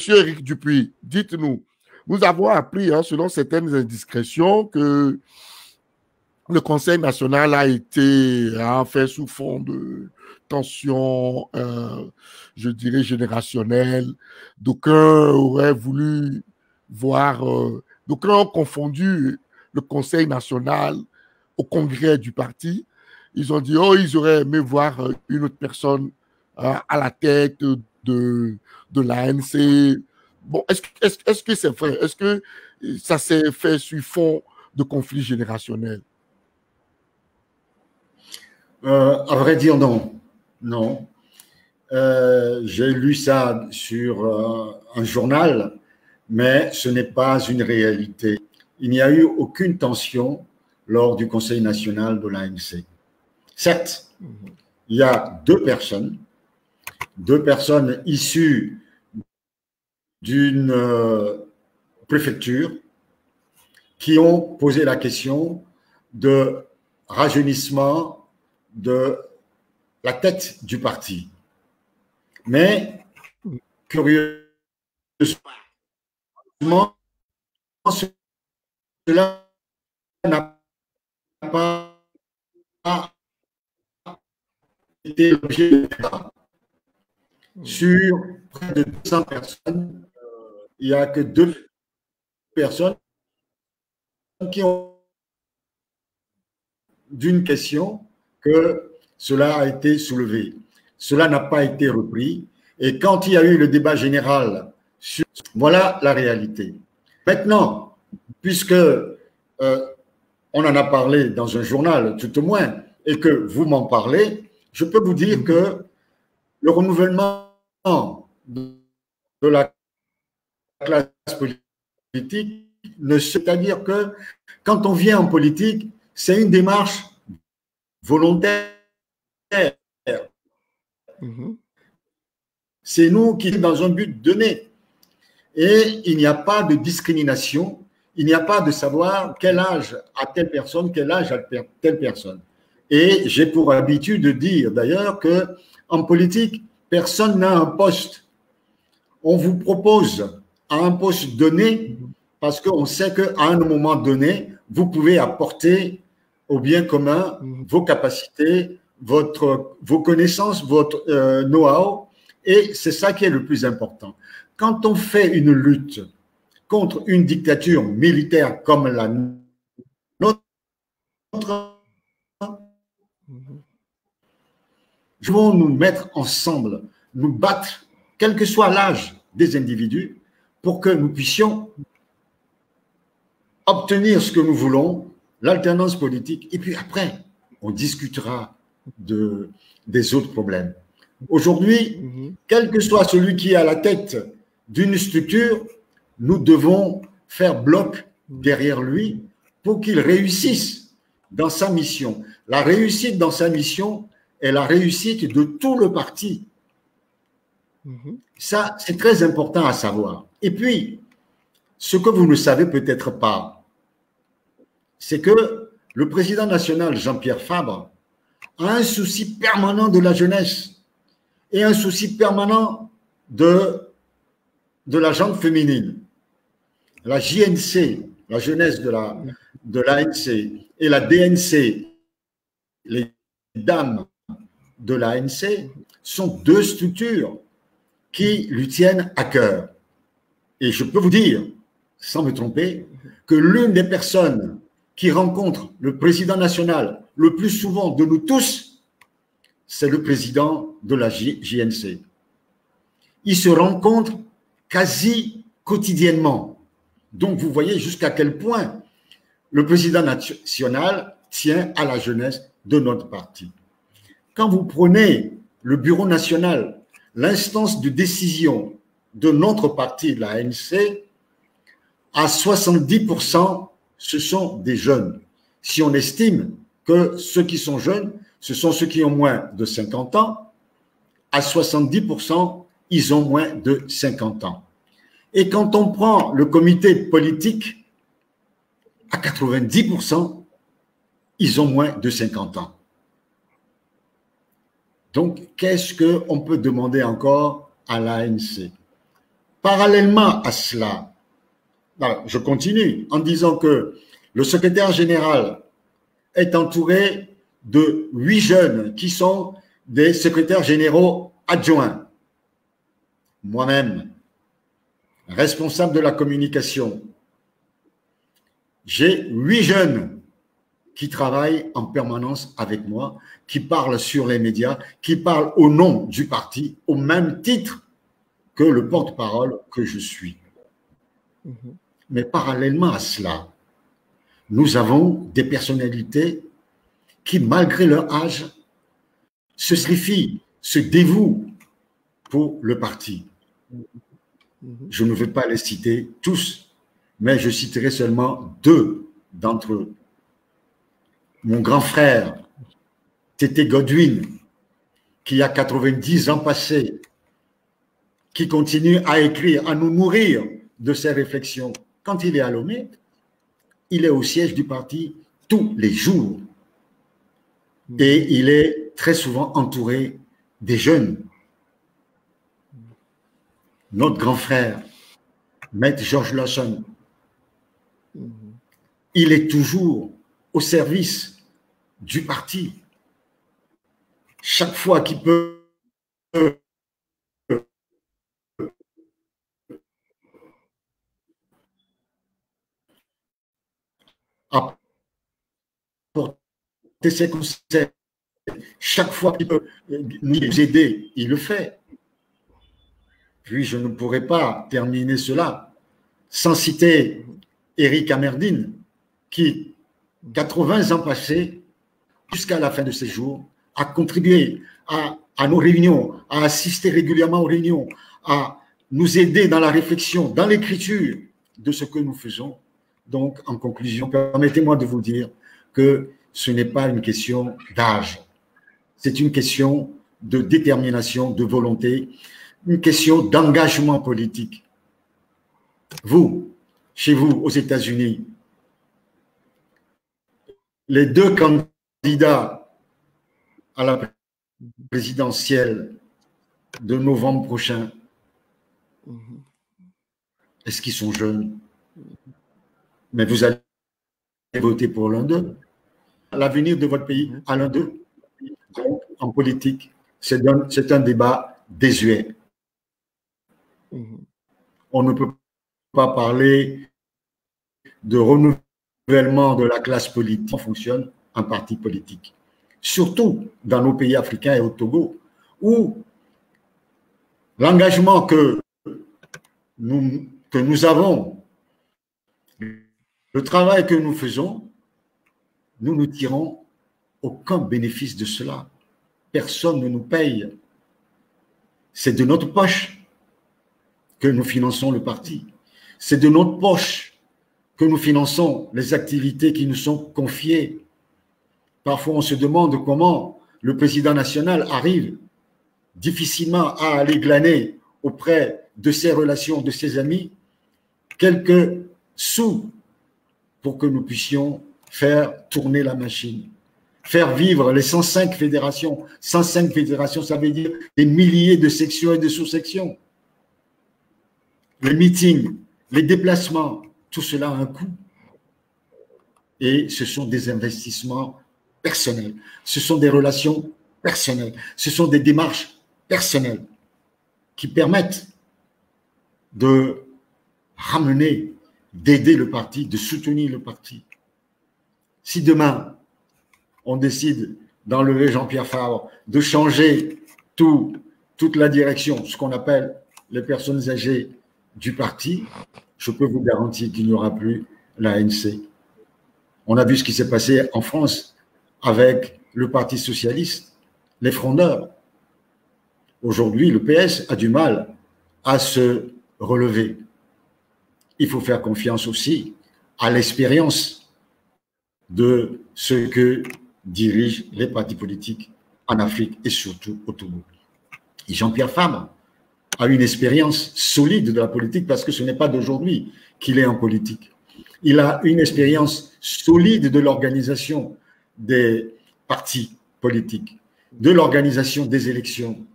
Monsieur Éric Dupuis, dites-nous, nous avons appris, hein, selon certaines indiscrétions, que le Conseil national a fait sous fond de tension, je dirais, générationnelle. D'aucuns auraient voulu voir, d'aucuns ont confondu le Conseil national au congrès du parti. Ils ont dit, oh, ils auraient aimé voir une autre personne à la tête de l'ANC. Bon, est-ce que c'est vrai? Est-ce que ça s'est fait sur fond de conflit générationnel? À vrai dire, non. Non. J'ai lu ça sur un journal, mais ce n'est pas une réalité. Il n'y a eu aucune tension lors du Conseil national de l'ANC. Certes, il y a deux personnes issues d'une préfecture qui ont posé la question de rajeunissement de la tête du parti. Mais, curieusement, cela n'a pas été l'objet de débat. Sur près de 200 personnes, il n'y a que 2 personnes qui ont d'une question que cela a été soulevé. Cela n'a pas été repris. Et quand il y a eu le débat général, voilà la réalité. Maintenant, puisque on en a parlé dans un journal, tout au moins, et que vous m'en parlez, je peux vous dire que le renouvellement de la classe politique, c'est-à-dire que quand on vient en politique, c'est une démarche volontaire. C'est nous qui sommes dans un but donné. Et il n'y a pas de discrimination, il n'y a pas de savoir quel âge a telle personne, quel âge a telle personne. Et j'ai pour habitude de dire d'ailleurs qu'en politique, personne n'a un poste. On vous propose à un poste donné parce qu'on sait qu'à un moment donné, vous pouvez apporter au bien commun vos capacités, vos connaissances, votre know-how, et c'est ça qui est le plus important. Quand on fait une lutte contre une dictature militaire comme la nôtre, nous devons nous mettre ensemble, nous battre, quel que soit l'âge des individus, pour que nous puissions obtenir ce que nous voulons, l'alternance politique, et puis après, on discutera des autres problèmes. Aujourd'hui, quel que soit celui qui est à la tête d'une structure, nous devons faire bloc derrière lui pour qu'il réussisse dans sa mission. La réussite dans sa mission est la réussite de tout le parti. Ça, c'est très important à savoir. Et puis, ce que vous ne savez peut-être pas, c'est que le président national, Jean-Pierre Fabre, a un souci permanent de la jeunesse et un souci permanent de la gente féminine. La JNC, la jeunesse de l'ANC, et la DNC, les dames de l'ANC, sont deux structures qui lui tiennent à cœur. Et je peux vous dire, sans me tromper, que l'une des personnes qui rencontre le président national le plus souvent de nous tous, c'est le président de la JNC. Ils se rencontrent quasi quotidiennement. Donc, vous voyez jusqu'à quel point le président national tient à la jeunesse de notre parti. Quand vous prenez le bureau national, l'instance de décision de notre parti, la ANC, à 70%, ce sont des jeunes. Si on estime que ceux qui sont jeunes, ce sont ceux qui ont moins de 50 ans, à 70%, ils ont moins de 50 ans. Et quand on prend le comité politique, à 90%, ils ont moins de 50 ans. Donc, qu'est-ce qu'on peut demander encore à l'ANC? Parallèlement à cela, alors, je continue en disant que le secrétaire général est entouré de 8 jeunes qui sont des secrétaires généraux adjoints. Moi-même, responsable de la communication, j'ai 8 jeunes qui travaillent en permanence avec moi, qui parlent sur les médias, qui parlent au nom du parti, au même titre que le porte-parole que je suis. Mais parallèlement à cela, nous avons des personnalités qui, malgré leur âge, se sacrifient, se dévouent pour le parti. Je ne veux pas les citer tous, mais je citerai seulement 2 d'entre eux. Mon grand frère, Tété Godwin, qui a 90 ans passés, qui continue à écrire, à nous nourrir de ses réflexions. Quand il est à Lomé, il est au siège du parti tous les jours. Et il est très souvent entouré des jeunes. Notre grand frère, Maître Georges Lawson, il est toujours au service du parti. Chaque fois qu'il peut apporter ses conseils, chaque fois qu'il peut nous aider, il le fait. Puis je ne pourrais pas terminer cela sans citer Éric Amerdine, qui, 80 ans passés, jusqu'à la fin de ses jours, a contribué à nos réunions, à assister régulièrement aux réunions, à nous aider dans la réflexion, dans l'écriture de ce que nous faisons. Donc, en conclusion, permettez-moi de vous dire que ce n'est pas une question d'âge, c'est une question de détermination, de volonté, une question d'engagement politique. Vous, chez vous, aux États-Unis, les 2 candidats à la présidentielle de novembre prochain, est-ce qu'ils sont jeunes? Mais vous allez voter pour l'un d'eux. L'avenir de votre pays à l'un d'eux. Donc, en politique, c'est un débat désuet. On ne peut pas parler de renouvellement de la classe politique. On fonctionne un parti politique. Surtout dans nos pays africains et au Togo, où l'engagement que nous avons, le travail que nous faisons, nous ne tirons aucun bénéfice de cela. Personne ne nous paye. C'est de notre poche que nous finançons le parti. C'est de notre poche que nous finançons les activités qui nous sont confiées. Parfois, on se demande comment le président national arrive difficilement à aller glaner auprès de ses relations, de ses amis, quelques sous pour que nous puissions faire tourner la machine, faire vivre les 105 fédérations. 105 fédérations, ça veut dire des milliers de sections et de sous-sections. Les meetings, les déplacements, tout cela a un coût. Et ce sont des investissements personnels, ce sont des relations personnelles, ce sont des démarches personnelles qui permettent de ramener, d'aider le parti, de soutenir le parti. Si demain, on décide d'enlever Jean-Pierre Fabre, de changer toute la direction, ce qu'on appelle les personnes âgées du parti, je peux vous garantir qu'il n'y aura plus l'ANC. On a vu ce qui s'est passé en France avec le Parti socialiste, les frondeurs. Aujourd'hui, le PS a du mal à se relever. Il faut faire confiance aussi à l'expérience de ceux que dirigent les partis politiques en Afrique et surtout au Togo. Et Jean-Pierre Fabre a une expérience solide de la politique parce que ce n'est pas d'aujourd'hui qu'il est en politique. Il a une expérience solide de l'organisation des partis politiques, de l'organisation des élections.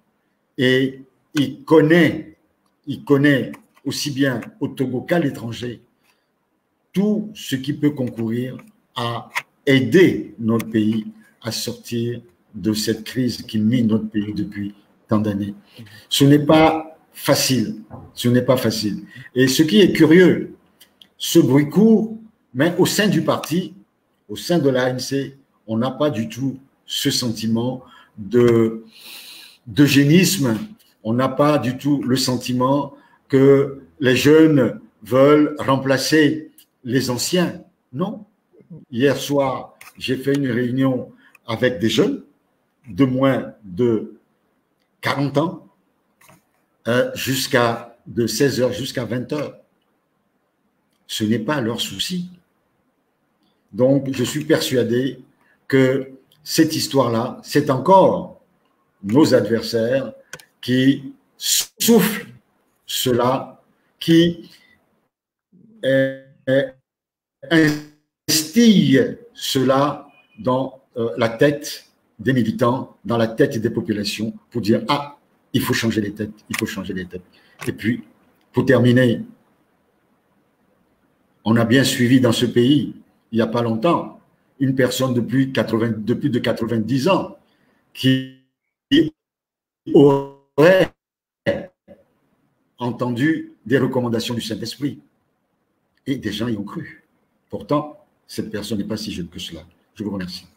Et il connaît aussi bien au Togo qu'à l'étranger, tout ce qui peut concourir à aider notre pays à sortir de cette crise qui mine notre pays depuis tant d'années. Ce n'est pas facile. Ce n'est pas facile. Et ce qui est curieux, ce bruit court, mais au sein du parti, au sein de l'ANC, on n'a pas du tout ce sentiment d'eugénisme. On n'a pas du tout le sentiment que les jeunes veulent remplacer les anciens. Non. Hier soir, j'ai fait une réunion avec des jeunes de moins de 40 ans, de 16 heures jusqu'à 20 heures. Ce n'est pas leur souci. Donc, je suis persuadé que cette histoire-là, c'est encore nos adversaires qui soufflent cela, qui instillent cela dans la tête des militants, dans la tête des populations, pour dire « Ah, il faut changer les têtes, il faut changer les têtes ». Et puis, pour terminer, on a bien suivi dans ce pays, il n'y a pas longtemps, une personne de plus de 90 ans qui aurait entendu des recommandations du Saint-Esprit. Et des gens y ont cru. Pourtant, cette personne n'est pas si jeune que cela. Je vous remercie.